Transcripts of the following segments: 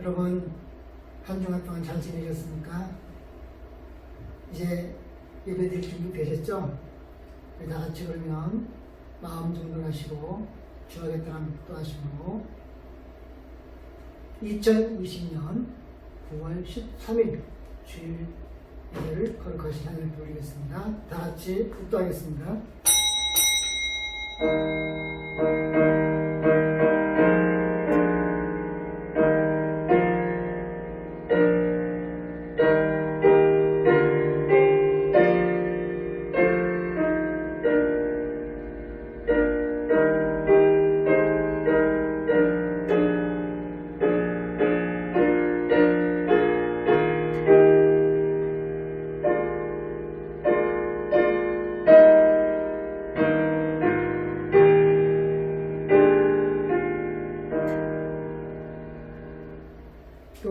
여러분 한 주간 동안 잘 지내셨습니까? 이제 예배드릴 준비 되셨죠? 다 같이 그러면 마음 정돈하시고 주하겠다는 또 하시고 2020년 9월 13일 주일 예배를 거룩하신 하나님을 부르겠습니다. 다 같이 묵도하겠습니다.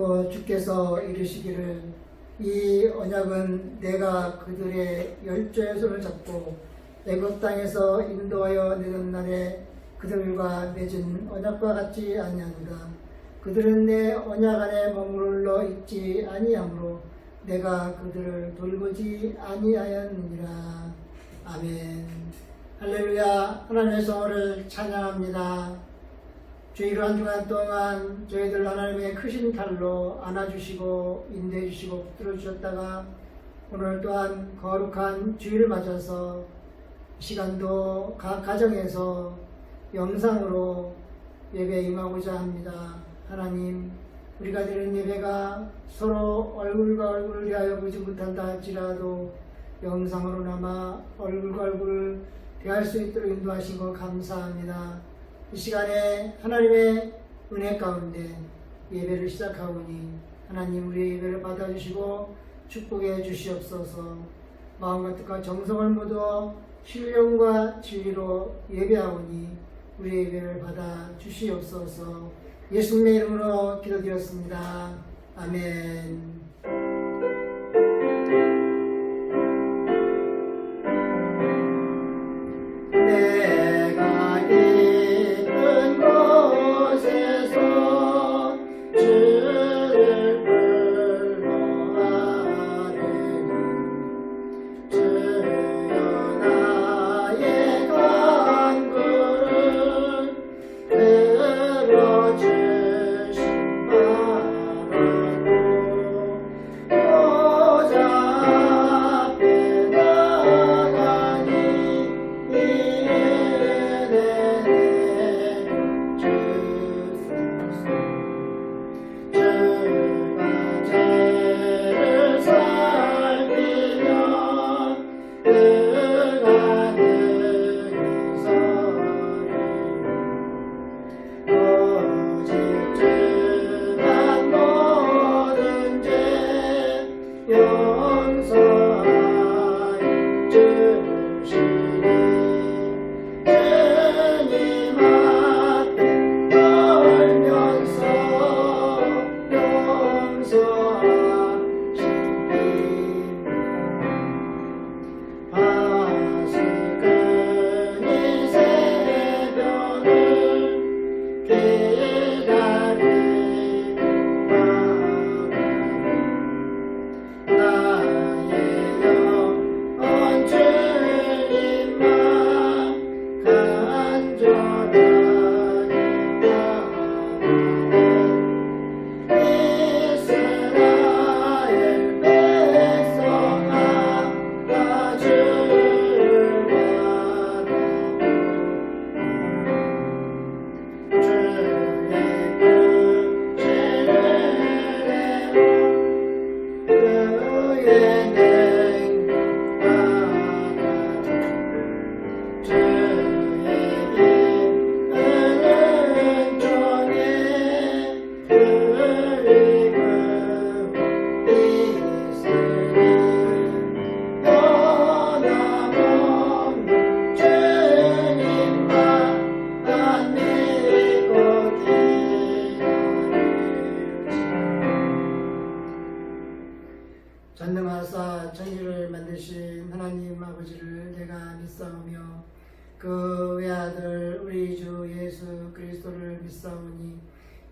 또 주께서 이르시기를 이 언약은 내가 그들의 열조의 손을 잡고 애굽 땅에서 인도하여 내던 날에 그들과 맺은 언약과 같지 아니하노라. 그들은 내 언약 안에 머물러 있지 아니하므로 내가 그들을 돌보지 아니하였느니라. 아멘. 할렐루야. 하나님의 성호를 찬양합니다. 주일 한 주간 동안 저희들 하나님의 크신 팔로 안아주시고 인도해주시고 붙들어주셨다가 오늘 또한 거룩한 주일을 맞아서 시간도 각 가정에서 영상으로 예배에 임하고자 합니다. 하나님, 우리가 드리는 예배가 서로 얼굴과 얼굴을 대하여 보지 못한다 할지라도 영상으로나마 얼굴과 얼굴을 대할 수 있도록 인도하신 것 감사합니다. 이 시간에 하나님의 은혜 가운데 예배를 시작하오니 하나님 우리의 예배를 받아주시고 축복해 주시옵소서. 마음과 뜻과 정성을 모두 신령과 진리로 예배하오니 우리의 예배를 받아 주시옵소서. 예수님의 이름으로 기도드렸습니다. 아멘. 전능하사 천지를 만드신 하나님 아버지를 내가 믿사오며 그 외아들 우리 주 예수 그리스도를 믿사오니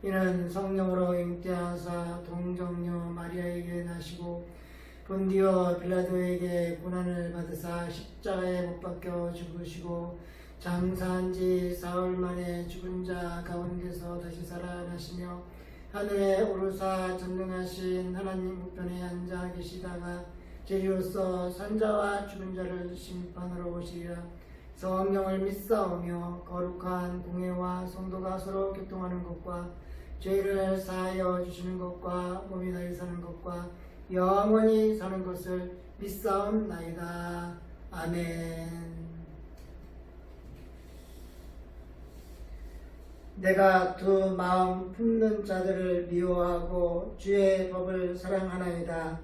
이는 성령으로 잉태하사 동정녀 마리아에게 나시고 본디오 빌라도에게 고난을 받으사 십자가에 못 박혀 죽으시고 장사한 지 사흘 만에 죽은 자 가운데서 다시 살아나시며 하늘에 오르사 전능하신 하나님 우편에 앉아 계시다가 제리로서 산자와 죽은 자를 심판하러 오시리라. 성령을 믿사오며 거룩한 공회와 성도가 서로 교통하는 것과 죄를 사하여 주시는 것과 몸이 나이 사는 것과 영원히 사는 것을 믿사옵나이다. 아멘. 내가 두 마음 품는 자들을 미워하고 주의 법을 사랑하나이다.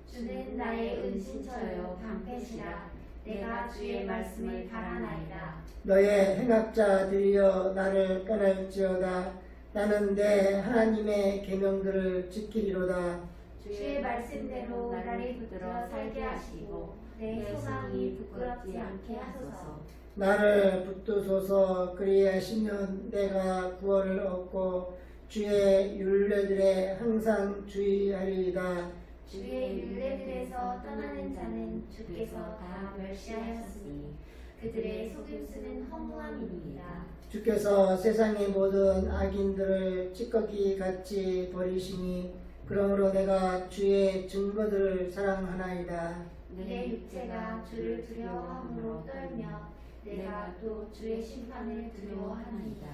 주는 나의 은신처요 방패시라. 내가 주의 말씀을 바라나이다. 너의 행악자들이여 나를 떠날지어다. 나는 내 하나님의 계명들을 지키리로다. 주의 말씀대로 나를 붙들어 살게 하시고 내 소망이 부끄럽지 않게 하소서. 나를 붙드소서. 그리하시면 내가 구원을 얻고 주의 율례들에 항상 주의하리이다. 주의 율례들에서 떠나는 자는 주께서 다 멸시하였으니 그들의 속임수는 허무함이니이다. 주께서 세상의 모든 악인들을 찌꺼기 같이 버리시니 그러므로 내가 주의 증거들을 사랑하나이다. 내 육체가 주를 두려워함으로 떨며 내가 또 주의 심판을 두려워하나이다.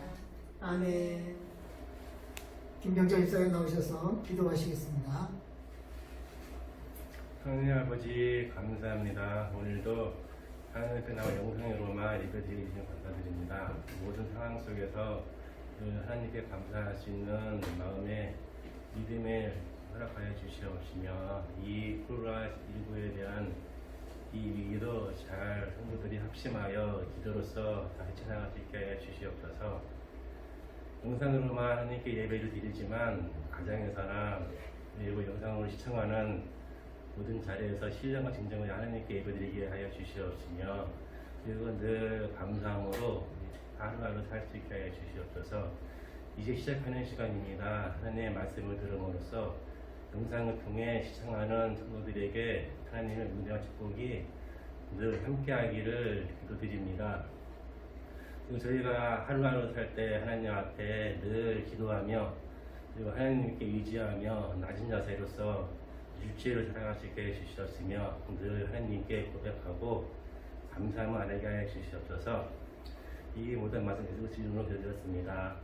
아멘. 김병철 일사님 나오셔서 기도하시겠습니다. 하나님 아버지 감사합니다. 오늘도 하나님의 끝나와 영상으로만 예배드리기 주셔서 감사드립니다. 모든 상황 속에서 하나님께 감사할 수 있는 마음의 믿음을 허락하여 주시옵시며 이 코로나19에 대한 이 위기도 잘 성도들이 합심하여 기도로서 다 헤쳐나갈 수 있게 하여 주시옵소서. 영상으로만 하나님께 예배를 드리지만 가정에서나 그리고 영상으로 시청하는 모든 자리에서 신령과 진정을 하나님께 예배드리게 하여 주시옵시며 그리고 늘 감사함으로 하루하루 살 수 있게 하여 주시옵소서. 이제 시작하는 시간입니다. 하나님의 말씀을 들음으로써 영상을 통해 시청하는 성도들에게 하나님의 은혜와 축복이 늘 함께하기를 기도드립니다. 그리고 저희가 하루하루 살 때 하나님 앞에 늘 기도하며 그리고 하나님께 의지하며 낮은 자세로서 육체를 살아갈 수 있게 해주셨으며 늘 하나님께 고백하고 감사함을 알게 하여 주시옵소서. 이 모든 말씀 예수 이름으로 기도드렸습니다.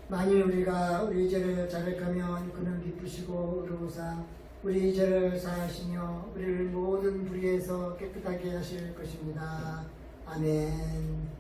만일 우리가 우리 죄를 자백하면 그는 기쁘시고 의로우사 우리 죄를 사하시며 우리를 모든 불의에서 깨끗하게 하실 것입니다. 아멘.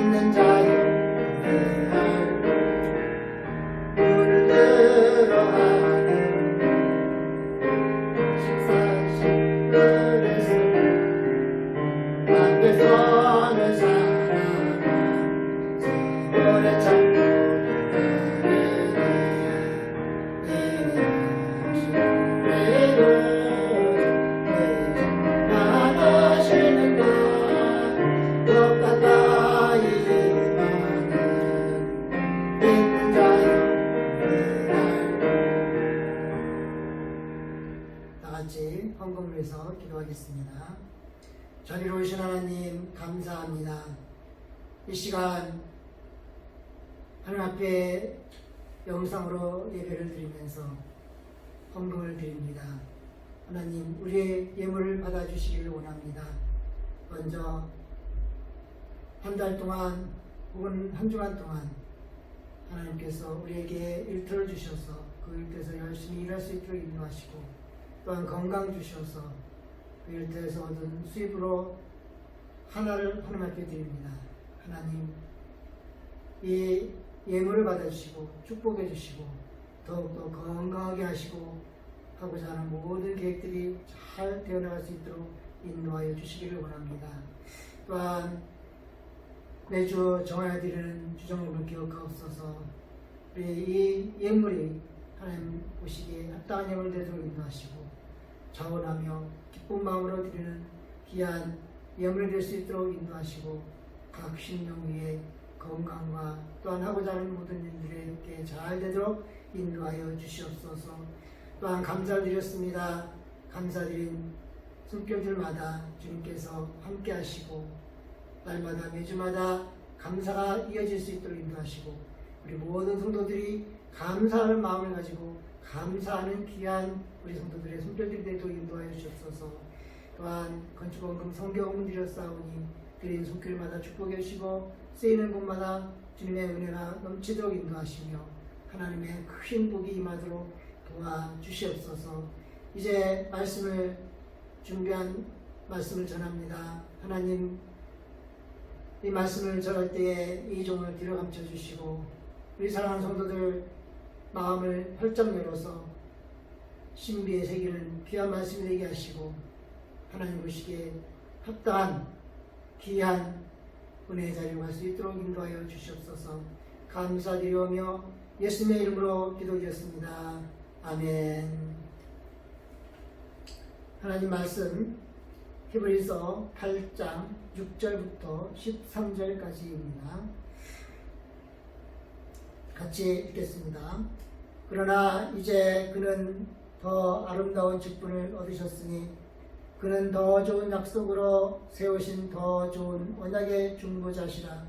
믿는 자여 물들어 하는 식사식들에서 밖에서는 살아가 서로의 참고 다같이 헌금을 해서 기도하겠습니다. 자비로우신 하나님 감사합니다. 이 시간 하나님 앞에 영상으로 예배를 드리면서 헌금을 드립니다. 하나님 우리의 예물을 받아주시기를 원합니다. 먼저 한 달 동안 혹은 한 주간 동안 하나님께서 우리에게 일터를 주셔서 그 일터에서 열심히 일할 수 있도록 인도하시고 또한 건강 주셔서 그 일터에서 얻은 수입으로 하나를 하나님 앞에 드립니다. 하나님 이 예물을 받아주시고 축복해 주시고 더욱더 건강하게 하시고 하고자 하는 모든 계획들이 잘 되어나갈 수 있도록 인도하여 주시기를 원합니다. 또한 매주 정하여 드리는 주정목을 기억하옵소서. 우리 이 예물이 하나님 보시기에 합당한 예물을 되도록 인도하시고 자원하며 기쁜 마음으로 드리는 귀한 예물이 될 수 있도록 인도하시고 각 심령 위에 건강과 또한 하고자 하는 모든 일들에게 잘 되도록 인도하여 주시옵소서. 또한 감사를 드렸습니다. 감사드린 숨결들마다 주님께서 함께 하시고 날마다 매주마다 감사가 이어질 수 있도록 인도하시고 우리 모든 성도들이 감사하는 마음을 가지고 감사하는 귀한 우리 성도들의 손길들이 되도록 인도하여 주옵소서. 또한 건축원금 성경을 드렸사오니 드린 손길마다 축복해 주시고 쓰이는 곳마다 주님의 은혜가 넘치도록 인도하시며 하나님의 큰 복이 임하도록 도와주시옵소서. 이제 말씀을 준비한 말씀을 전합니다. 하나님 이 말씀을 전할 때에 이 종을 뒤로 감춰 주시고 우리 사랑하는 성도들 마음을 활짝 열어서 신비의 세계는 귀한 말씀이 되게 하시고 하나님 보시기에 합당한 귀한 은혜의 자리로 갈 수 있도록 인도하여 주시옵소서. 감사드리오며 예수님의 이름으로 기도드렸습니다. 아멘. 하나님 말씀 히브리서 8장 6절부터 13절까지입니다. 같이 읽겠습니다. 그러나 이제 그는 더 아름다운 직분을 얻으셨으니 그는 더 좋은 약속으로 세우신 더 좋은 언약의 중보자시라.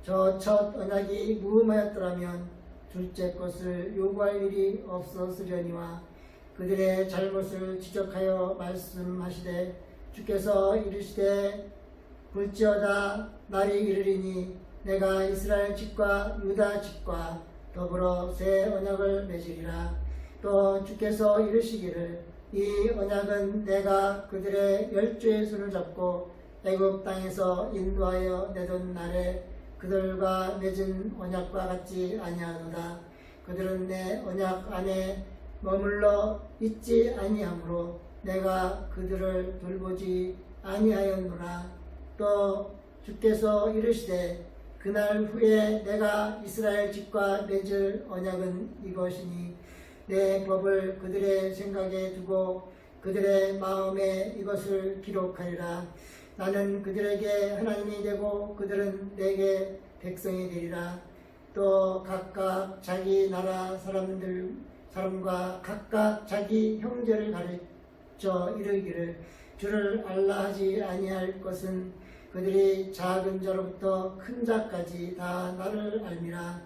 저 첫 언약이 무음하였더라면 둘째 것을 요구할 일이 없었으려니와 그들의 잘못을 지적하여 말씀하시되 주께서 이르시되 볼지어다 날이 이르리니 내가 이스라엘 집과 유다 집과 더불어 새 언약을 맺으리라. 또 주께서 이르시기를 이 언약은 내가 그들의 열조의 손을 잡고 애굽 땅에서 인도하여 내던 날에 그들과 맺은 언약과 같지 아니하노다. 그들은 내 언약 안에 머물러 있지 아니하므로 내가 그들을 돌보지 아니하였노라. 또 주께서 이르시되 그날 후에 내가 이스라엘 집과 맺을 언약은 이것이니 내 법을 그들의 생각에 두고 그들의 마음에 이것을 기록하리라. 나는 그들에게 하나님이 되고 그들은 내게 백성이 되리라. 또 각각 자기 나라 사람과 각각 자기 형제를 가르쳐 이르기를 주를 알라 하지 아니할 것은 그들이 작은 자로부터 큰 자까지 다 나를 알미라.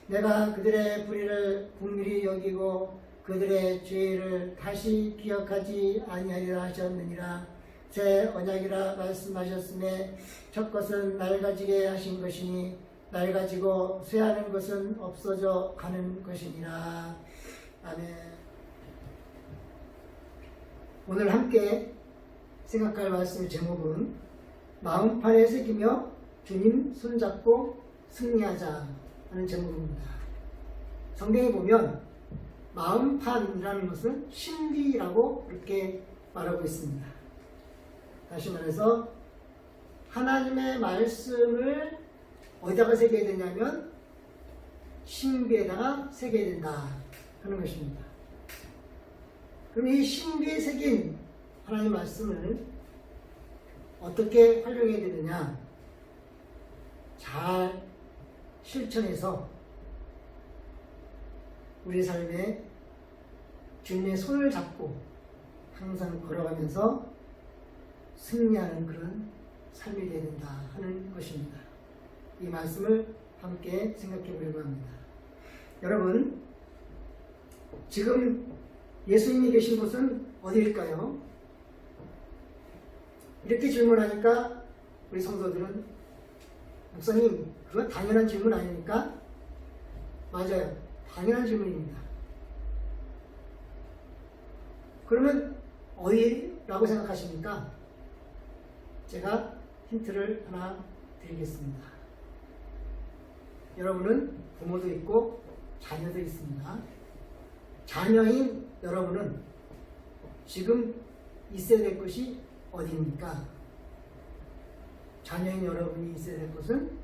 내가 그들의 불의를 긍휼히 여기고 그들의 죄를 다시 기억하지 아니하리라 하셨느니라. 새 언약이라 말씀하셨음에 첫 것은 낡아지게 하신 것이니 낡아지고 쇠하는 것은 없어져 가는 것이니라. 아멘. 오늘 함께 생각할 말씀의 제목은 마음판에 새기며 주님 손잡고 승리하자 하는 제목입니다. 성경에 보면 마음판이라는 것은 신비라고 그렇게 말하고 있습니다. 다시 말해서 하나님의 말씀을 어디다가 새겨야 되냐면 신비에다가 새겨야 된다 하는 것입니다. 그럼 이 신비에 새긴 하나님 말씀을 어떻게 활용해야 되느냐? 잘 실천해서 우리 삶에 주님의 손을 잡고 항상 걸어가면서 승리하는 그런 삶이 되어야 된다 하는 것입니다. 이 말씀을 함께 생각해 보려고 합니다. 여러분, 지금 예수님이 계신 곳은 어디일까요? 이렇게 질문하니까 우리 성도들은 목사님, 그건 당연한 질문 아닙니까? 맞아요. 당연한 질문입니다. 그러면 어디라고 생각하십니까? 제가 힌트를 하나 드리겠습니다. 여러분은 부모도 있고 자녀도 있습니다. 자녀인 여러분은 지금 있어야 될 것이 어디입니까? 자녀인 여러분이 있어야 될 것은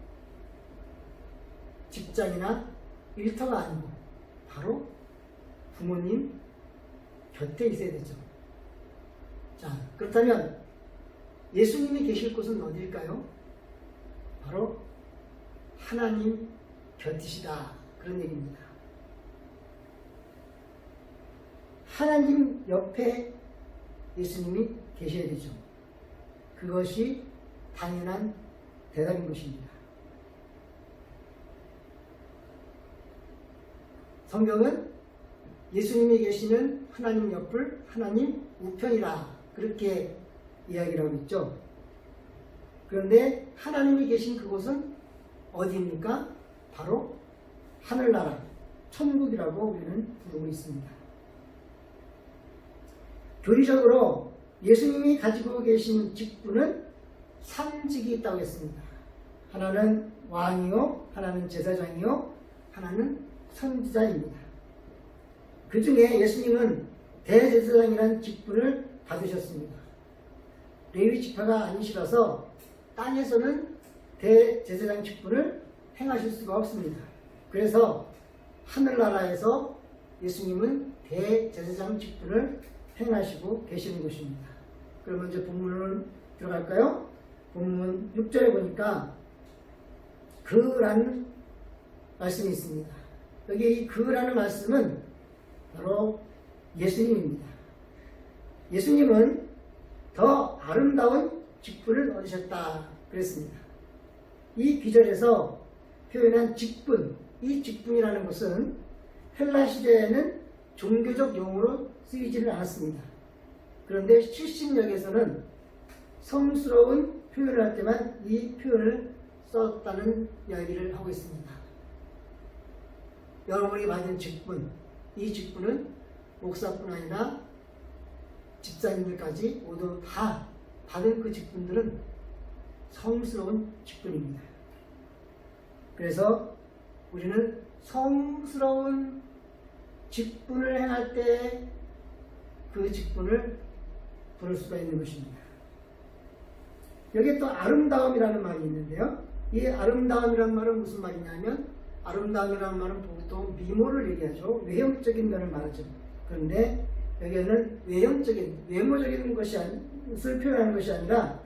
직장이나 일터가 아니고 바로 부모님 곁에 있어야 되죠. 자, 그렇다면 예수님이 계실 곳은 어디일까요? 바로 하나님 곁이시다 그런 얘기입니다. 하나님 옆에 예수님이 계셔야 되죠. 그것이 당연한 대답인 것입니다. 성경은 예수님이 계시는 하나님 옆을 하나님 우편이라 그렇게 이야기를 하고 있죠. 그런데 하나님이 계신 그곳은 어디입니까? 바로 하늘나라, 천국이라고 우리는 부르고 있습니다. 교리적으로 예수님이 가지고 계신 직분은 3직이 있다고 했습니다. 하나는 왕이요, 하나는 제사장이요, 하나는 선지자입니다. 그 중에 예수님은 대제사장이라는 직분을 받으셨습니다. 레위 지파가 아니시라서 땅에서는 대제사장 직분을 행하실 수가 없습니다. 그래서 하늘나라에서 예수님은 대제사장 직분을 행하시고 계시는 것입니다. 그러면 이제 본문으로 들어갈까요? 본문 6절에 보니까 그라는 말씀이 있습니다. 여기 이 그라는 말씀은 바로 예수님입니다. 예수님은 더 아름다운 직분을 얻으셨다 그랬습니다. 이 기절에서 표현한 직분, 이 직분이라는 것은 헬라 시대에는 종교적 용어로 쓰이지를 않았습니다. 그런데 실신역에서는 성스러운 표현을 할 때만 이 표현을 썼다는 이야기를 하고 있습니다. 여러분이 받은 직분, 이 직분은 목사뿐 아니라 집사님들까지 모두 다 받은 그 직분들은 성스러운 직분입니다. 그래서 우리는 성스러운 직분을 행할 때 그 직분을 부를 수가 있는 것입니다. 여기에 또 아름다움이라는 말이 있는데요. 이 아름다움이라는 말은 무슨 말이냐면 아름다움이라는 말은 보통 미모를 얘기하죠. 외형적인 면을 말하죠. 그런데 여기에는 외형적인, 외모적인 것을 표현하는 것이 아니라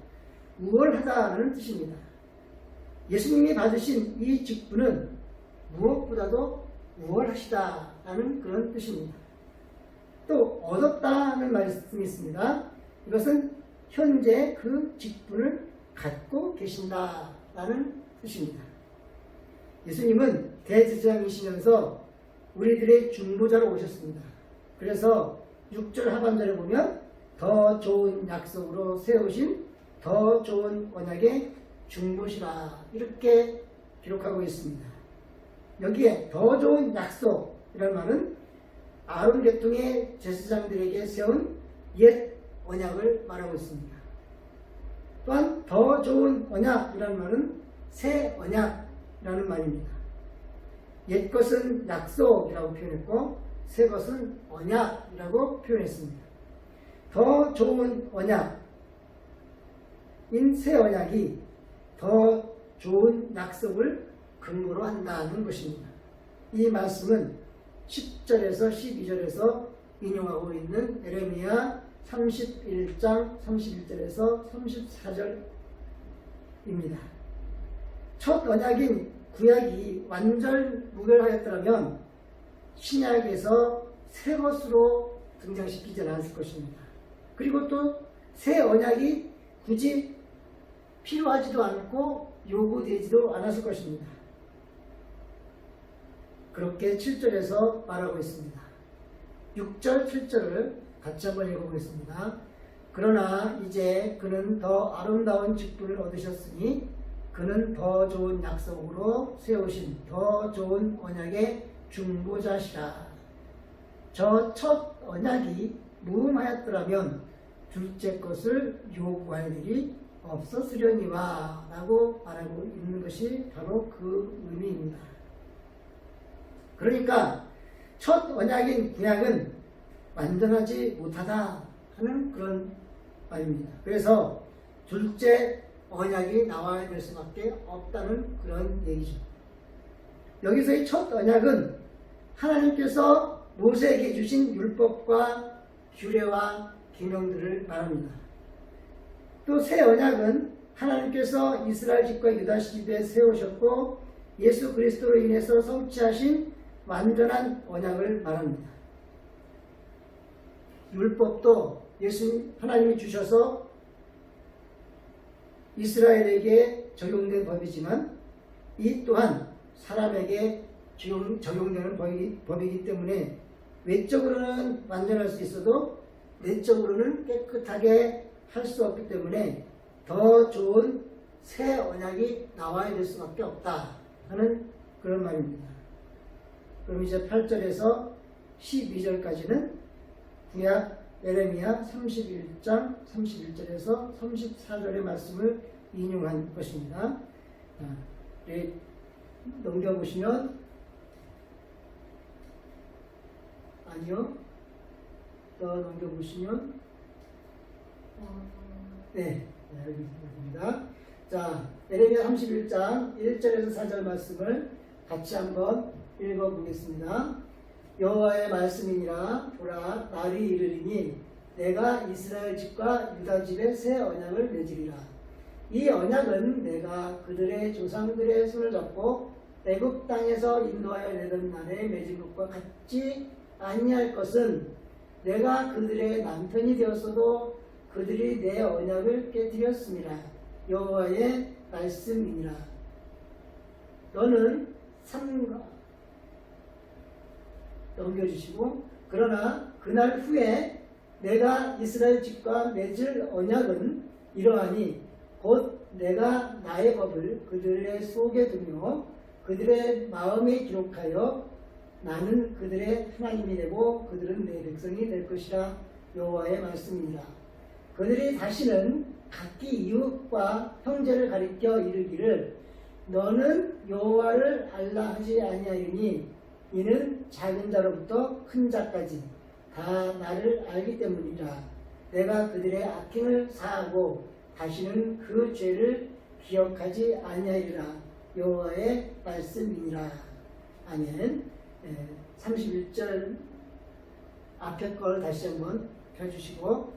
우월하다는 뜻입니다. 예수님이 받으신 이 직분은 무엇보다도 우월하시다라는 그런 뜻입니다. 또 얻었다는 말씀이 있습니다. 이것은 현재 그 직분을 갖고 계신다라는 뜻입니다. 예수님은 대제사장이시면서 우리들의 중보자로 오셨습니다. 그래서 6절 하반절에 보면 더 좋은 약속으로 세우신 더 좋은 언약의 중보시라 이렇게 기록하고 있습니다. 여기에 더 좋은 약속이라는 말은 아론 계통의 제사장들에게 세운 옛 언약을 말하고 있습니다. 또한 더 좋은 언약이라는 말은 새 언약이라는 말입니다. 옛 것은 약속이라고 표현했고 새 것은 언약이라고 표현했습니다. 더 좋은 언약인 새 언약이 더 좋은 약속을 근거로 한다는 것입니다. 이 말씀은 10절에서 12절에서 인용하고 있는 에레미야 31장 31절에서 34절입니다. 첫 언약인 구약이 완전 무결하였더라면 신약에서 새 것으로 등장시키지 않았을 것입니다. 그리고 또 새 언약이 굳이 필요하지도 않고 요구되지도 않았을 것입니다. 그렇게 7절에서 말하고 있습니다. 6절, 7절을 같이 한번 읽어보겠습니다. 그러나 이제 그는 더 아름다운 직분을 얻으셨으니 그는 더 좋은 약속으로 세우신 더 좋은 언약의 중보자시라. 저 첫 언약이 무음하였더라면 둘째 것을 요구할 일이 없었으려니와 라고 말하고 있는 것이 바로 그 의미입니다. 그러니까 첫 언약인 구약은 완전하지 못하다 하는 그런 말입니다. 그래서 둘째 언약이 나와야 될 수밖에 없다는 그런 얘기죠. 여기서의 첫 언약은 하나님께서 모세에게 주신 율법과 규례와 계명들을 말합니다. 또 새 언약은 하나님께서 이스라엘 집과 유다 집에 세우셨고 예수 그리스도로 인해서 성취하신 완전한 언약을 말합니다. 율법도 하나님이 주셔서 이스라엘에게 적용된 법이지만 이 또한 사람에게 적용되는 법이기 때문에 외적으로는 완전할 수 있어도 내적으로는 깨끗하게 할 수 없기 때문에 더 좋은 새 언약이 나와야 될 수밖에 없다 하는 그런 말입니다. 그럼 이제 8절에서 12절까지는 구약 에레미야 31장 31절에서 34절의 말씀을 인용한 것입니다. 넘겨보시면 더 넘겨보시면 네, 여기 있습니다. 자, 에레미야 31장 1절에서 4절 말씀을 같이 한번 읽어보겠습니다. 여호와의 말씀이니라. 보라, 날이 이르리니 내가 이스라엘 집과 유다 집에 새 언약을 맺으리라. 이 언약은 내가 그들의 조상들의 손을 잡고 애굽 땅에서 인도하여 내던 날에 맺은 것과 같지 아니할 것은 내가 그들의 남편이 되었어도 그들이 내 언약을 깨뜨렸습니다. 여호와의 말씀이니라. 너는 삼가 넘겨주시고 그러나 그날 후에 내가 이스라엘 집과 맺을 언약은 이러하니 곧 내가 나의 법을 그들의 속에 두며 그들의 마음에 기록하여 나는 그들의 하나님이 되고 그들은 내 백성이 될 것이라. 여호와의 말씀이니라. 그들이 다시는 각기 이웃과 형제를 가리켜 이르기를 너는 여호와를 알라 하지 아니하리니 이는 작은 자로부터 큰 자까지 다 나를 알기 때문이라. 내가 그들의 악행을 사하고 다시는 그 죄를 기억하지 아니하리라. 여호와의 말씀이니라. 아멘. 31절 앞에 걸 다시 한번 펴주시고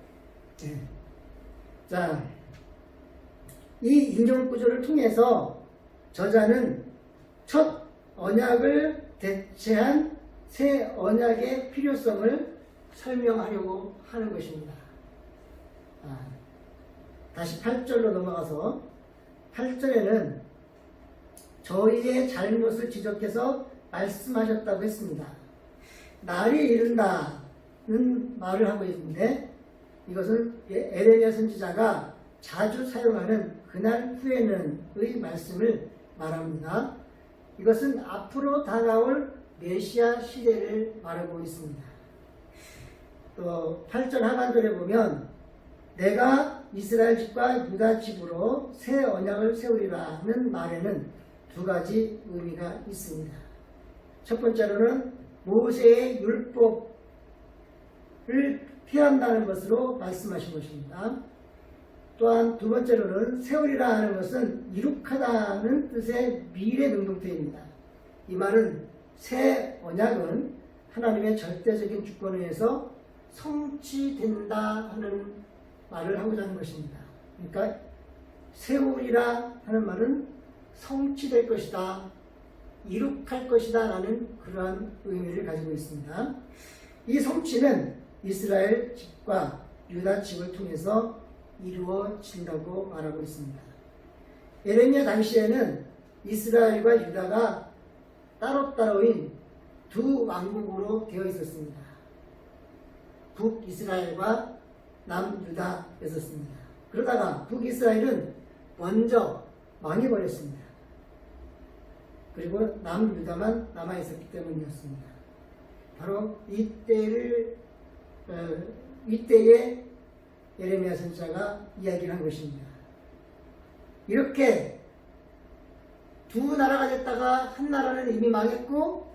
자, 이 인용 구조를 통해서 저자는 첫 언약을 대체한 새 언약의 필요성을 설명하려고 하는 것입니다. 다시 8절로 넘어가서 8절에는 저희의 잘못을 지적해서 말씀하셨다고 했습니다. 날이 이른다는 말을 하고 있는데 이것은 에레미야 선지자가 자주 사용하는 그날 후에는의 말씀을 말합니다. 이것은 앞으로 다가올 메시아 시대를 말하고 있습니다. 또 8절 하반절에 보면 내가 이스라엘 집과 유다 집으로 새 언약을 세우리라는 말에는 두 가지 의미가 있습니다. 첫 번째로는 모세의 율법을 피한다는 것으로 말씀하신 것입니다. 또한 두 번째로는 세우리라 하는 것은 이룩하다는 뜻의 미래 능동태입니다. 이 말은 새 언약은 하나님의 절대적인 주권에 의해서 성취된다 하는 말을 하고자 하는 것입니다. 그러니까 세우리라 하는 말은 성취될 것이다, 이룩할 것이다 라는 그러한 의미를 가지고 있습니다. 이 성취는 이스라엘 집과 유다 집을 통해서 이루어진다고 말하고 있습니다. 예레미야 당시에는 이스라엘과 유다가 따로따로인 두 왕국으로 되어 있었습니다. 북이스라엘과 남유다였었습니다. 그러다가 북이스라엘은 먼저 망해버렸습니다. 그리고 남유다만 남아있었기 때문이었습니다. 바로 이때에 예레미야 선지자가 이야기를 한 것입니다. 이렇게 두 나라가 됐다가 한 나라는 이미 망했고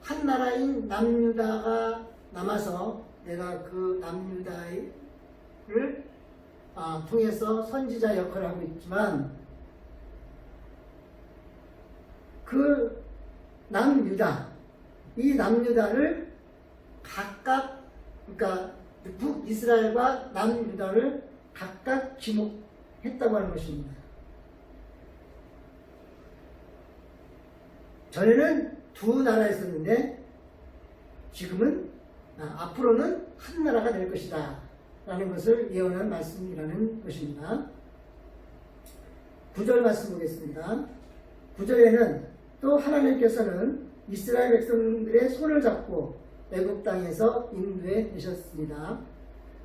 한 나라인 남유다가 남아서 내가 그 남유다를 통해서 선지자 역할을 하고 있지만 그 남유다, 이 남유다를 각각, 그러니까 북이스라엘과 남유다를 각각 지목했다고 하는 것입니다. 전에는 두 나라였었는데 지금은 앞으로는 한 나라가 될 것이다 라는 것을 예언한 말씀이라는 것입니다. 9절 말씀 보겠습니다. 9절에는 또 하나님께서는 이스라엘 백성들의 손을 잡고 애굽 땅에서 인도해 내셨습니다.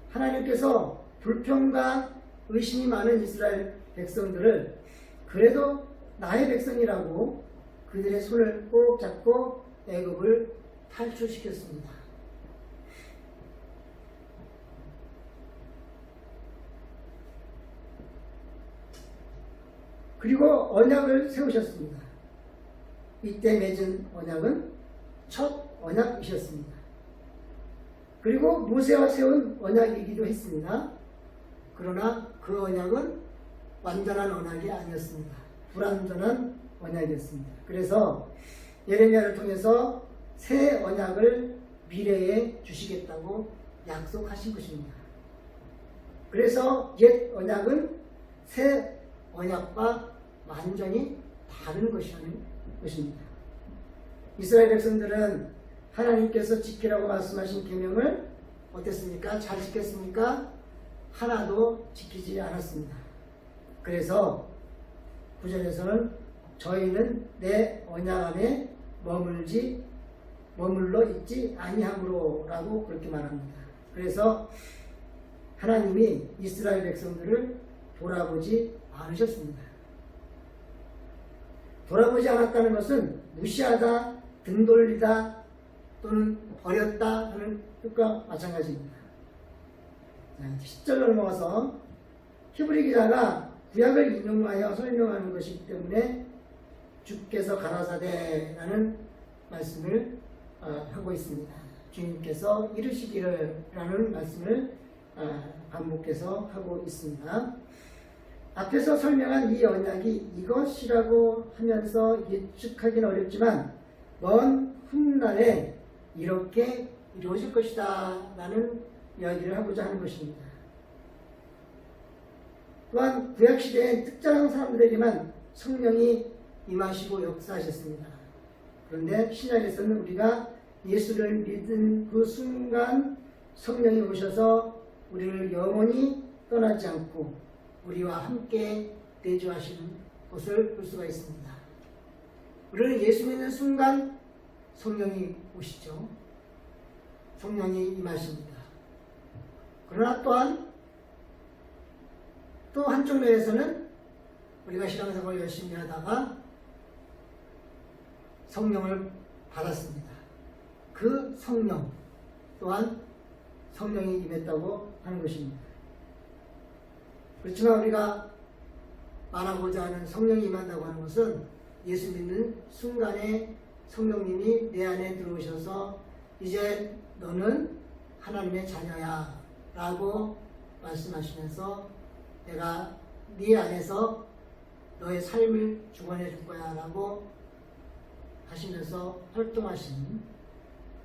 하나님께서 불평과 의심이 많은 이스라엘 백성들을 그래도 나의 백성이라고 그들의 손을 꼭 잡고 애굽을 탈출시켰습니다. 그리고 언약을 세우셨습니다. 이때 맺은 언약은 첫 언약이셨습니다. 그리고 모세와 세운 언약이기도 했습니다. 그러나 그 언약은 완전한 언약이 아니었습니다. 불완전한 언약이었습니다. 그래서 예레미야를 통해서 새 언약을 미래에 주시겠다고 약속하신 것입니다. 그래서 옛 언약은 새 언약과 완전히 다른 것이라는 것입니다. 이스라엘 백성들은 하나님께서 지키라고 말씀하신 계명을 어땠습니까? 잘 지켰습니까? 하나도 지키지 않았습니다. 그래서 9절에서는 저희는 내 언약 안에 머물러 있지 아니함으로 라고 그렇게 말합니다. 그래서 하나님이 이스라엘 백성들을 돌아보지 않으셨습니다. 돌아보지 않았다는 것은 무시하다, 등 돌리다 또는 버렸다 하는 뜻과 마찬가지입니다. 10절로 넘어가서 히브리 기자가 구약을 인용하여 설명하는 것이기 때문에 주께서 가라사대라는 말씀을 하고 있습니다. 주님께서 이르시기를 라는 말씀을 반복해서 하고 있습니다. 앞에서 설명한 이 언약이 이것이라고 하면서 예측하기는 어렵지만 먼 훗날에 이렇게 이루어질 것이다 라는 이야기를 하고자 하는 것입니다. 또한 구약시대엔 특정한 사람들에게만 성령이 임하시고 역사하셨습니다. 그런데 신약에서는 우리가 예수를 믿은 그 순간 성령이 오셔서 우리를 영원히 떠나지 않고 우리와 함께 내주하시는 것을 볼 수가 있습니다. 우리는 예수 믿는 순간 성령이 오시죠. 성령이 임하십니다. 그러나 또한 또 한쪽 면에서는 우리가 신앙생활을 열심히 하다가 성령을 받았습니다. 그 성령 또한 성령이 임했다고 하는 것입니다. 그렇지만 우리가 말하고자 하는 성령이 임한다고 하는 것은 예수 믿는 순간에 성령님이 내 안에 들어오셔서 이제 너는 하나님의 자녀야 라고 말씀하시면서 내가 네 안에서 너의 삶을 주관해 줄 거야 라고 하시면서 활동하시는,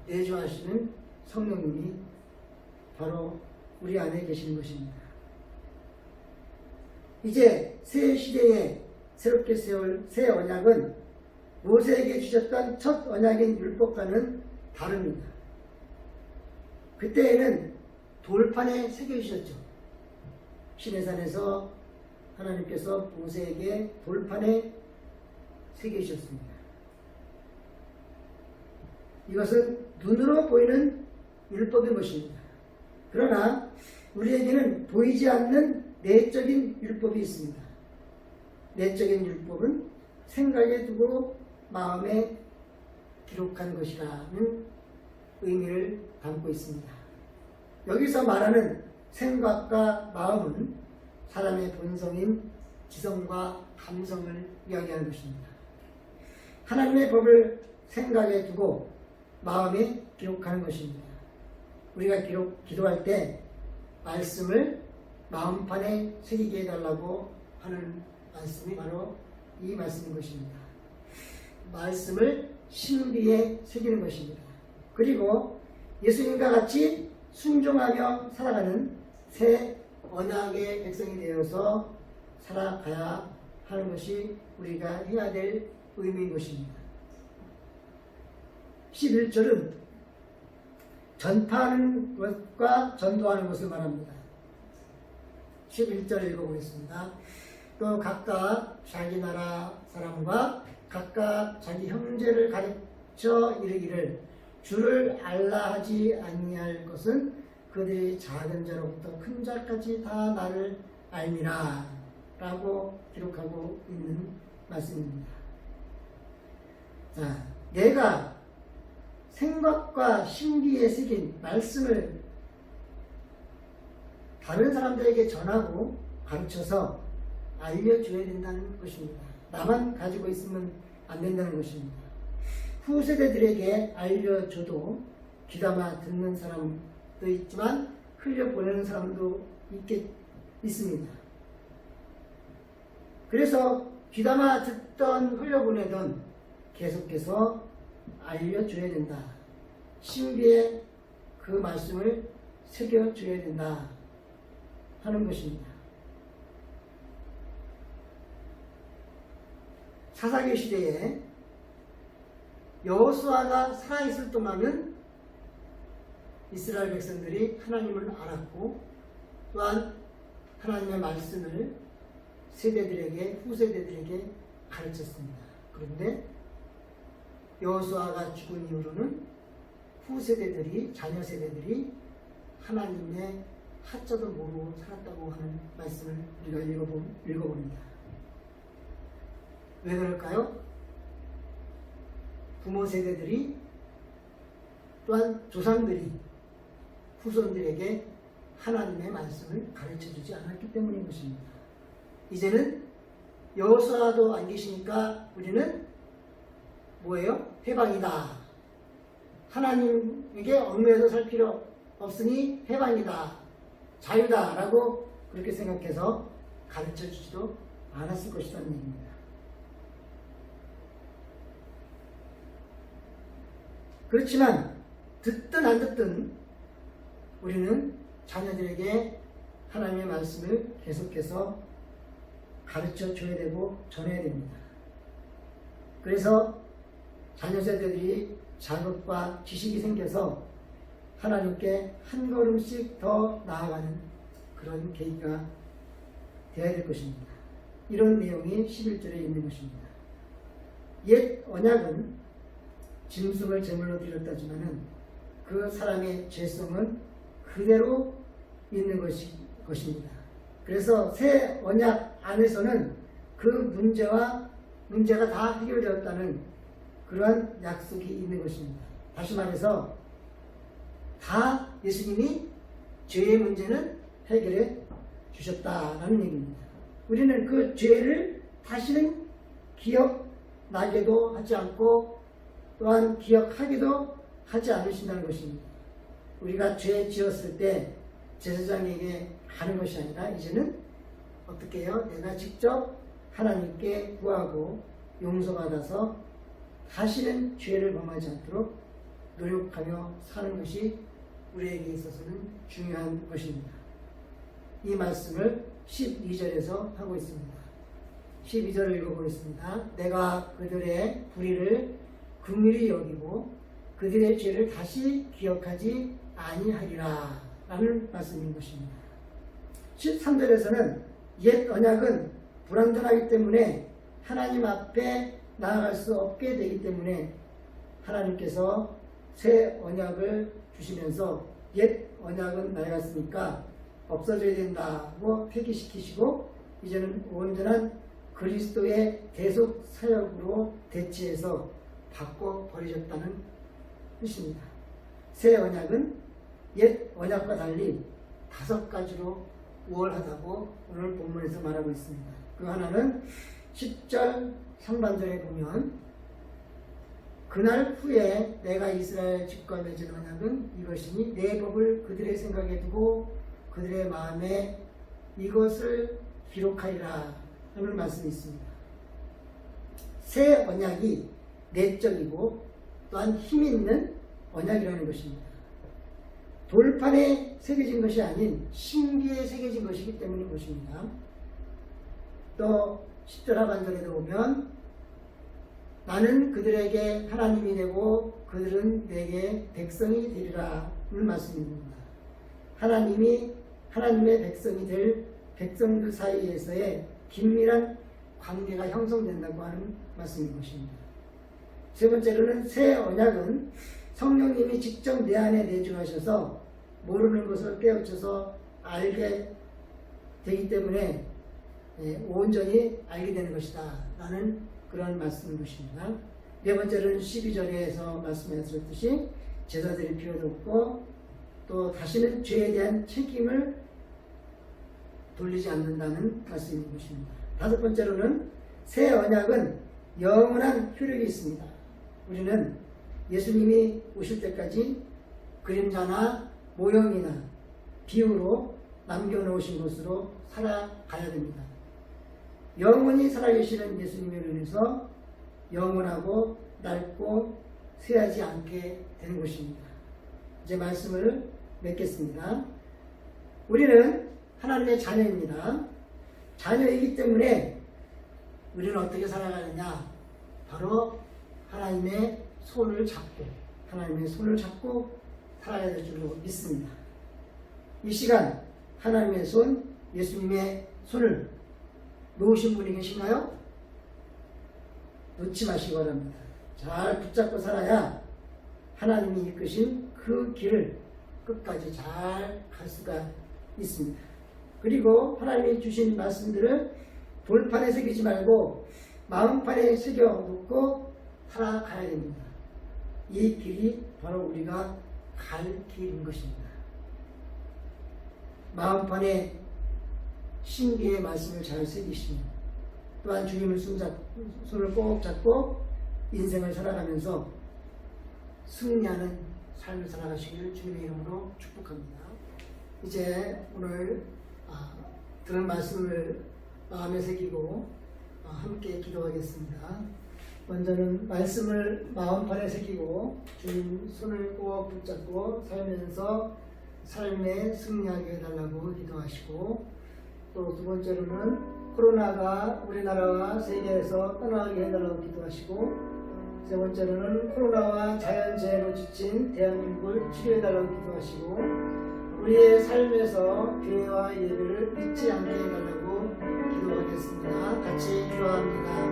내주하시는 성령님이 바로 우리 안에 계시는 것입니다. 이제 새 시대에 새롭게 세울 새 언약은 모세에게 주셨던 첫 언약인 율법과는 다릅니다. 그때에는 돌판에 새겨주셨죠. 시내산에서 하나님께서 모세에게 돌판에 새겨주셨습니다. 이것은 눈으로 보이는 율법인 것입니다. 그러나 우리에게는 보이지 않는 내적인 율법이 있습니다. 내적인 율법은 생각에 두고 마음에 기록한 것이라는 의미를 담고 있습니다. 여기서 말하는 생각과 마음은 사람의 본성인 지성과 감성을 이야기하는 것입니다. 하나님의 법을 생각에 두고 마음에 기록하는 것입니다. 우리가 기도할 때 말씀을 마음판에 새기게 해달라고 하는 말씀이 바로 이 말씀인 것입니다. 말씀을 신비에 새기는 것입니다. 그리고 예수님과 같이 순종하며 살아가는 새 언약의 백성이 되어서 살아가야 하는 것이 우리가 해야 될 의미인 것입니다. 11절은 전파하는 것과 전도하는 것을 말합니다. 11절 읽어보겠습니다. 또 각각 자기 나라 사람과 각각 자기 형제를 가르쳐 이르기를 주를 알라 하지 아니할 것은 그들이 작은 자로부터 큰 자까지 다 나를 알미라 라고 기록하고 있는 말씀입니다. 자, 내가 생각과 신비에 새긴 말씀을 다른 사람들에게 전하고 가르쳐서 알려줘야 된다는 것입니다. 나만 가지고 있으면 안 된다는 것입니다. 후세대들에게 알려줘도 귀담아 듣는 사람도 있지만 흘려보내는 사람도 있습니다. 그래서 귀담아 듣던 흘려보내던 계속해서 알려줘야 된다. 신비에 그 말씀을 새겨줘야 된다 하는 것입니다. 사사기 시대에 여호수아가 살아있을 동안은 이스라엘 백성들이 하나님을 알았고 또한 하나님의 말씀을 세대들에게 후세대들에게 가르쳤습니다. 그런데 여호수아가 죽은 이후로는 후세대들이 자녀 세대들이 하나님의 하자도 모르고 살았다고 하는 말씀을 우리가 읽어봅니다. 왜 그럴까요? 부모 세대들이 또한 조상들이 후손들에게 하나님의 말씀을 가르쳐주지 않았기 때문인 것입니다. 이제는 여호수아도 안 계시니까 우리는 뭐예요? 해방이다. 하나님에게 얽매여서 살 필요 없으니 해방이다. 자유다. 라고 그렇게 생각해서 가르쳐주지도 않았을 것이라는 얘기입니다. 그렇지만 듣든 안 듣든 우리는 자녀들에게 하나님의 말씀을 계속해서 가르쳐 줘야 되고 전해야 됩니다. 그래서 자녀 세대들이 자격과 지식이 생겨서 하나님께 한 걸음씩 더 나아가는 그런 계기가 되어야 될 것입니다. 이런 내용이 11절에 있는 것입니다. 옛 언약은 짐승을 제물로 드렸다지만은 그 사람의 죄성은 그대로 있는 것입니다. 그래서 새 언약 안에서는 그 문제가 다 해결되었다는 그러한 약속이 있는 것입니다. 다시 말해서 다 예수님이 죄의 문제는 해결해 주셨다라는 얘기입니다. 우리는 그 죄를 다시는 기억나게도 하지 않고 또한 기억하기도 하지 않으신다는 것입니다. 우리가 죄 지었을 때 제사장에게 가는 것이 아니라 이제는 어떻게 해요? 내가 직접 하나님께 구하고 용서받아서 다시는 죄를 범하지 않도록 노력하며 사는 것이 우리에게 있어서는 중요한 것입니다. 이 말씀을 12절에서 하고 있습니다. 12절을 읽어보겠습니다. 내가 그들의 불의를 긍휼히 여기고 그들의 죄를 다시 기억하지 아니하리라 라는 말씀인 것입니다. 13절에서는 옛 언약은 불완전하기 때문에 하나님 앞에 나아갈 수 없게 되기 때문에 하나님께서 새 언약을 주시면서 옛 언약은 낡았으니까 없어져야 된다고 폐기시키시고 이제는 온전한 그리스도의 대속 사역으로 대체해서 바꿔버리셨다는 뜻입니다. 새 언약은 옛 언약과 달리 5가지로 우월하다고 오늘 본문에서 말하고 있습니다. 그 하나는 10절 상반절에 보면 그날 후에 내가 이스라엘 집과 맺은 언약은 이것이니 내 법을 그들의 생각에 두고 그들의 마음에 이것을 기록하리라 하는 말씀이 있습니다. 새 언약이 내적이고 또한 힘있는 언약이라는 것입니다. 돌판에 새겨진 것이 아닌 신비에 새겨진 것이기 때문인 것입니다. 또 10절 하반절에도 보면 나는 그들에게 하나님이 되고 그들은 내게 백성이 되리라 는 말씀입니다. 하나님이 하나님의 백성이 될 백성들 사이에서의 긴밀한 관계가 형성된다고 하는 말씀인 것입니다. 세 번째로는 새 언약은 성령님이 직접 내 안에 내주하셔서 모르는 것을 깨우쳐서 알게 되기 때문에 온전히 알게 되는 것이다 라는 그런 말씀인 것입니다. 네 번째로는 12절에서 말씀하셨듯이 제사드릴 필요도 없고 또 다시는 죄에 대한 책임을 돌리지 않는다는 말씀인 것입니다. 다섯 번째로는 새 언약은 영원한 효력이 있습니다. 우리는 예수님이 오실 때까지 그림자나 모형이나 비유로 남겨놓으신 것으로 살아가야 됩니다. 영원히 살아계시는 예수님을 인해서 영원하고 낡고 쇠하지 않게 되는 것입니다. 이제 말씀을 맺겠습니다. 우리는 하나님의 자녀입니다. 자녀이기 때문에 우리는 어떻게 살아가느냐? 바로 하나님의 손을 잡고 살아야 될 줄로 믿습니다. 이 시간 하나님의 손, 예수님의 손을 놓으신 분이 계신가요? 놓지 마시기 바랍니다. 잘 붙잡고 살아야 하나님이 이끄신 그 길을 끝까지 잘 갈 수가 있습니다. 그리고 하나님이 주신 말씀들을 돌판에 새기지 말고 마음판에 새겨 놓고 살아가야 됩니다. 이 길이 바로 우리가 갈 길인 것입니다. 마음판에 신비의 말씀을 잘 새기시며 또한 주님을 손을 꼭 잡고 인생을 살아가면서 승리하는 삶을 살아가시기를 주님의 이름으로 축복합니다. 이제 오늘 들은 말씀을 마음에 새기고 함께 기도하겠습니다. 먼저는 말씀을 마음판에 새기고 주님 손을 꼭 붙잡고 살면서 삶에 승리하게 해달라고 기도하시고 또 두 번째로는 코로나가 우리나라와 세계에서 떠나게 해달라고 기도하시고 세 번째로는 코로나와 자연재해로 지친 대한민국을 치료해달라고 기도하시고 우리의 삶에서 교회와 예배를 잊지 않게 해달라고 기도하겠습니다. 같이 기도합니다.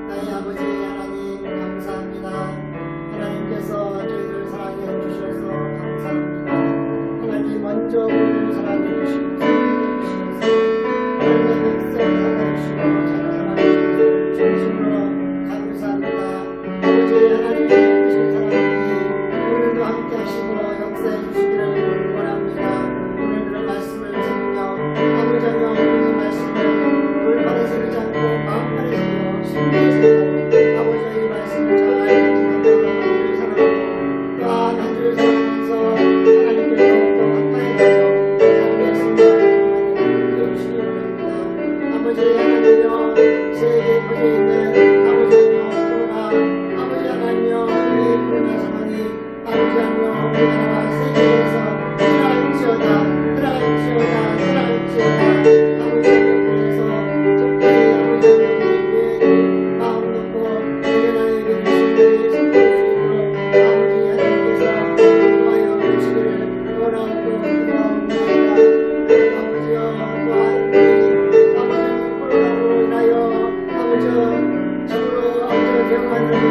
나의 아버지 하나님 감사합니다. 하나님께서 저희를 사랑해 주셔서 감사합니다. 하나님 먼저 우리를 사랑해 주시고 하나님의 백성 사랑해주시고 자라나주시고 진심으로 감사합니다. 아버지 하나님의 주신 사랑이 오늘도 함께 하시고 역사해 주시기를 원합니다. 오늘 그런 말씀을 듣며 아버지 하나님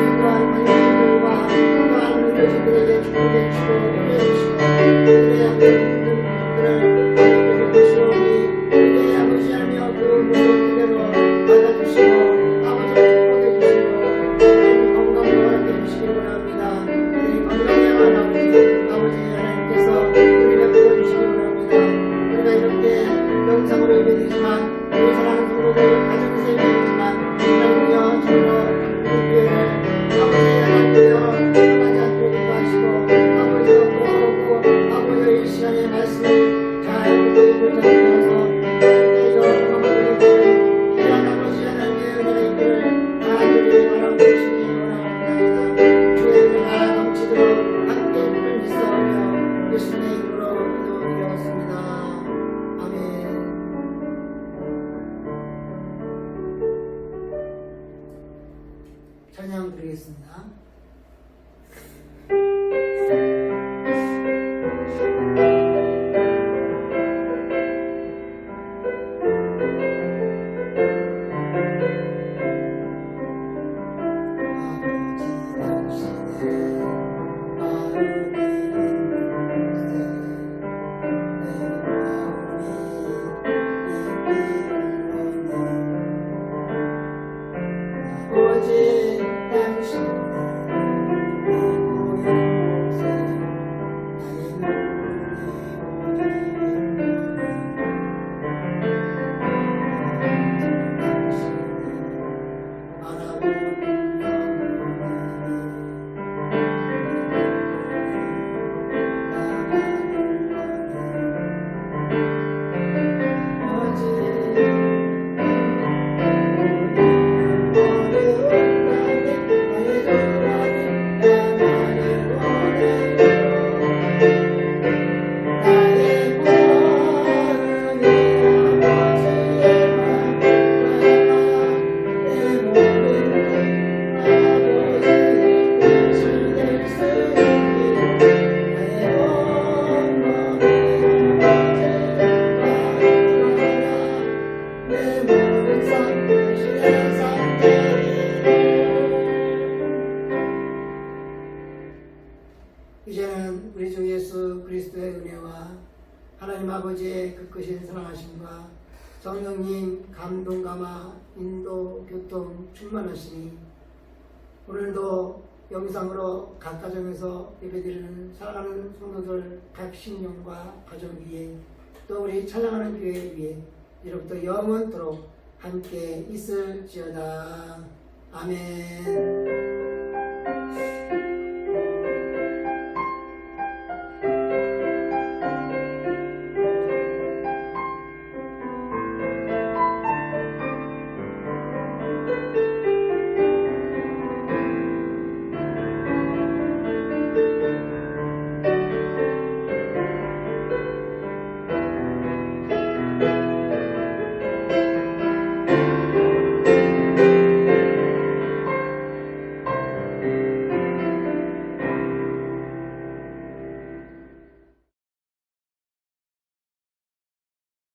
순간 관계들과 또한 의료진들에게 축복해 주시고 연해 주시고 그들의 양들을 하나님께서 보시오니 그들의 아버지 하며 그 모든 그대로 받아주시고 아버지를 축복해 주시고 건강을 허락해 주시기 원합니다. 그들이 건강해야만 아버지 하나님께서 우리를 보여주시기 원합니다. 우리가 이렇게 영상으로 예배드리지만 우리 사랑하는 성도들 가정 세명이지만 하나님이여 저로 우리 교회를 아버지 하나님이여 떠나지 않도록 인도하시고 아버지가 보호하고 아버지의 이 시간에 말씀을 잘 듣고 읽어서 하나님께서 아버지를 귀한 아버지 하나님의 은혜의 길을 다 드리기 바라고 주시기 원합니다. 주의 은혜가 넘치도록 함께 힘을 있어오며 예수님의 이름으로 기도드렸습니다. 아멘. 찬양 드리겠습니다. 아버지 당신은 이제는 우리 주 예수 그리스도의 은혜와 하나님 아버지의 그 크신 사랑하심과 성령님 감동 감화 인도 교통 충만하시니 오늘도 영상으로 각 가정에서 예배드리는 사랑하는 성도들 각 신령과 가정 위에 또 우리 찬양하는 교회 위에 이로부터 영원토록 함께 있을지어다. 아멘.